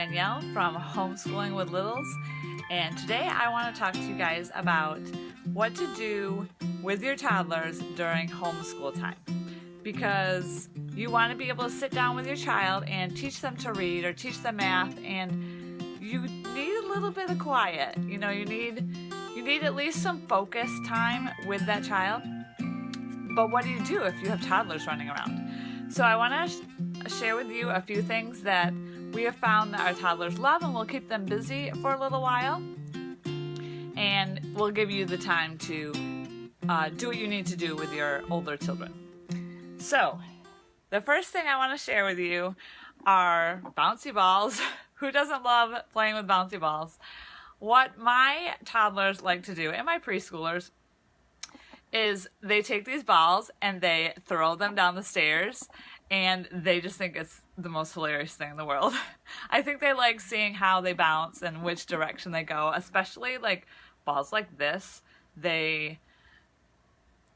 Danielle from Homeschooling with Littles, and today I want to talk to you guys about what to do with your toddlers during homeschool time, because you want to be able to sit down with your child and teach them to read or teach them math, and you need a little bit of quiet. You need at least some focus time with that child. But what do you do if you have toddlers running around? So I want to share with you a few things that we have found that our toddlers love, and we'll keep them busy for a little while, and we'll give you the time to do what you need to do with your older children. So the first thing I want to share with you are bouncy balls. Who doesn't love playing with bouncy balls? What my toddlers like to do, and my preschoolers, is they take these balls and they throw them down the stairs, and they just think it's the most hilarious thing in the world. I think they like seeing how they bounce and which direction they go, especially like balls like this. They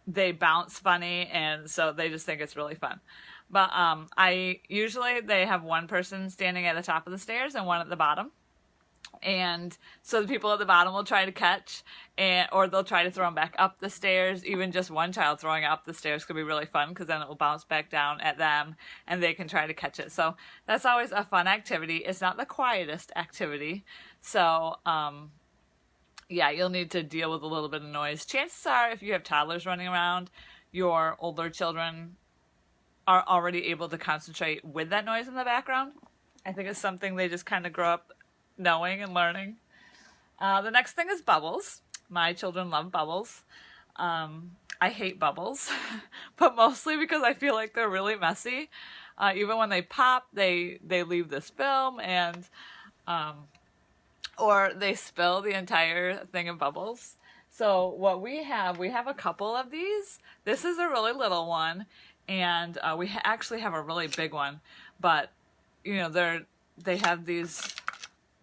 bounce funny, and so they just think it's really fun. But they have one person standing at the top of the stairs and one at the bottom. And so the people at the bottom will try to catch, or they'll try to throw them back up the stairs. Even just one child throwing it up the stairs could be really fun, because then it will bounce back down at them and they can try to catch it. So that's always a fun activity. It's not the quietest activity. So you'll need to deal with a little bit of noise. Chances are, if you have toddlers running around, your older children are already able to concentrate with that noise in the background. I think it's something they just kind of grow up knowing and learning. The next thing is bubbles. My children love bubbles. I hate bubbles, but mostly because I feel like they're really messy. Even when they pop, they leave this film, and or they spill the entire thing of bubbles. So what we have a couple of these. This is a really little one, and we actually have a really big one, but they have these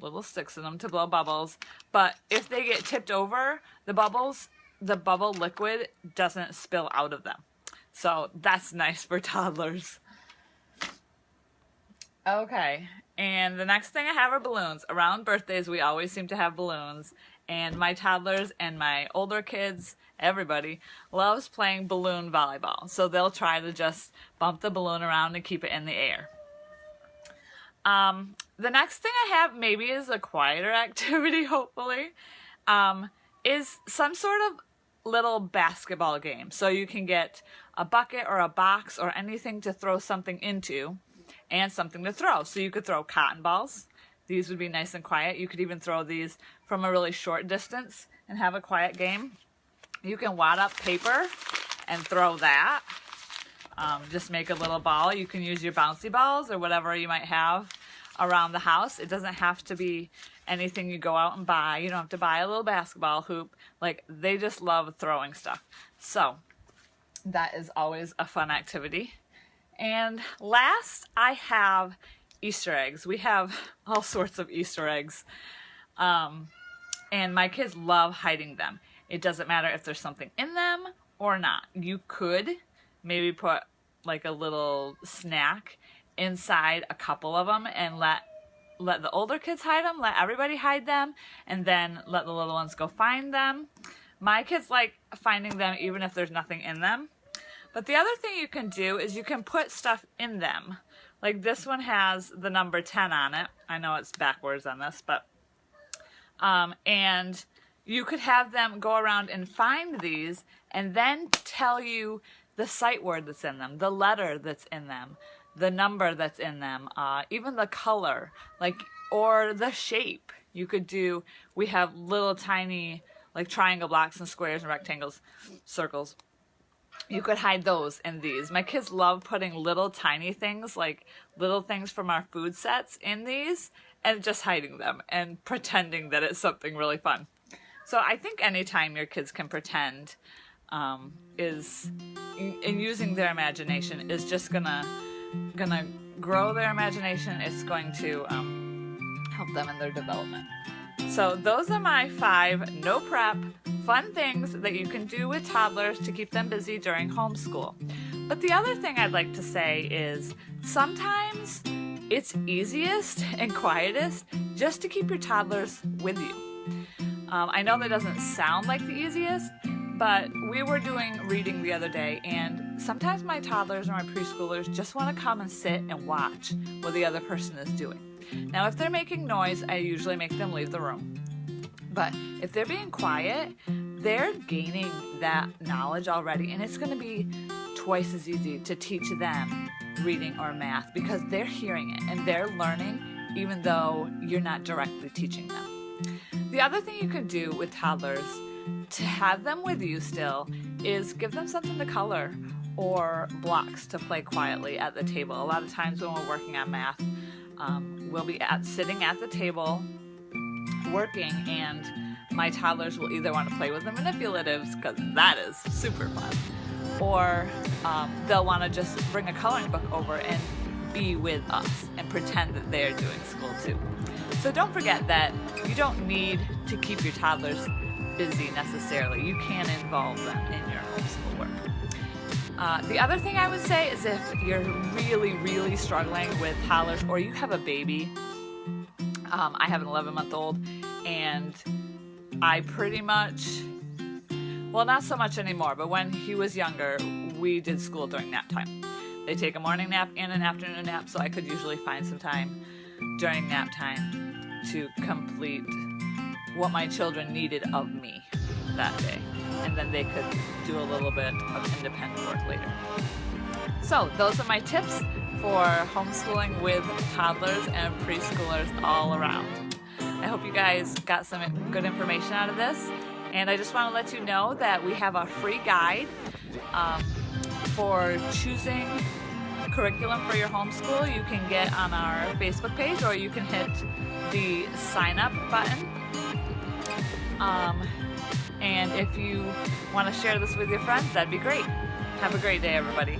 little sticks in them to blow bubbles. But if they get tipped over, the bubble liquid doesn't spill out of them. So that's nice for toddlers. Okay, and the next thing I have are balloons. Around birthdays, we always seem to have balloons, and my toddlers and my older kids, everybody, loves playing balloon volleyball. So they'll try to just bump the balloon around and keep it in the air. The next thing I have maybe is a quieter activity, hopefully, is some sort of little basketball game. So you can get a bucket or a box or anything to throw something into, and something to throw. So you could throw cotton balls. These would be nice and quiet. You could even throw these from a really short distance and have a quiet game. You can wad up paper and throw that. Just make a little ball. You can use your bouncy balls or whatever you might have around the house. It doesn't have to be anything you go out and buy. You don't have to buy a little basketball hoop. Like, they just love throwing stuff. So that is always a fun activity. And last, I have Easter eggs. We have all sorts of Easter eggs. And my kids love hiding them. It doesn't matter if there's something in them or not. You could maybe put like a little snack inside a couple of them and let the older kids hide them, let everybody hide them, and then let the little ones go find them. My kids like finding them even if there's nothing in them. But the other thing you can do is you can put stuff in them. Like this one has the number 10 on it. I know it's backwards on this, but and you could have them go around and find these and then tell you the sight word that's in them, the letter that's in them, the number that's in them, even the color, or the shape. You could do, we have little tiny like triangle blocks and squares and rectangles, circles. You could hide those in these. My kids love putting little tiny things, like little things from our food sets, in these and just hiding them and pretending that it's something really fun. So I think anytime your kids can pretend is in using their imagination is just gonna grow their imagination. It's going to help them in their development. So those are my 5 no prep fun things that you can do with toddlers to keep them busy during homeschool. But the other thing I'd like to say is sometimes it's easiest and quietest just to keep your toddlers with you. I know that doesn't sound like the easiest, but we were doing reading the other day, and sometimes my toddlers or my preschoolers just want to come and sit and watch what the other person is doing. Now, if they're making noise, I usually make them leave the room. But if they're being quiet, they're gaining that knowledge already, and it's going to be twice as easy to teach them reading or math because they're hearing it and they're learning even though you're not directly teaching them. The other thing you could do with toddlers to have them with you still is give them something to color or blocks to play quietly at the table. A lot of times when we're working on math, we'll be sitting at the table working, and my toddlers will either want to play with the manipulatives, because that is super fun, or they'll want to just bring a coloring book over and be with us and pretend that they're doing school too. So don't forget that you don't need to keep your toddlers busy necessarily. You can involve them in your homeschool work. The other thing I would say is if you're really struggling with toddlers, or you have a baby. I have an 11-month-old, and I pretty much, well, not so much anymore, but when he was younger, we did school during nap time. They take a morning nap and an afternoon nap, so I could usually find some time during nap time to complete what my children needed of me that day. And then they could do a little bit of independent work later. So those are my tips for homeschooling with toddlers and preschoolers all around. I hope you guys got some good information out of this. And I just want to let you know that we have a free guide for choosing curriculum for your homeschool. You can get on our Facebook page, or you can hit the sign up button. And if you want to share this with your friends, that'd be great. Have a great day, everybody.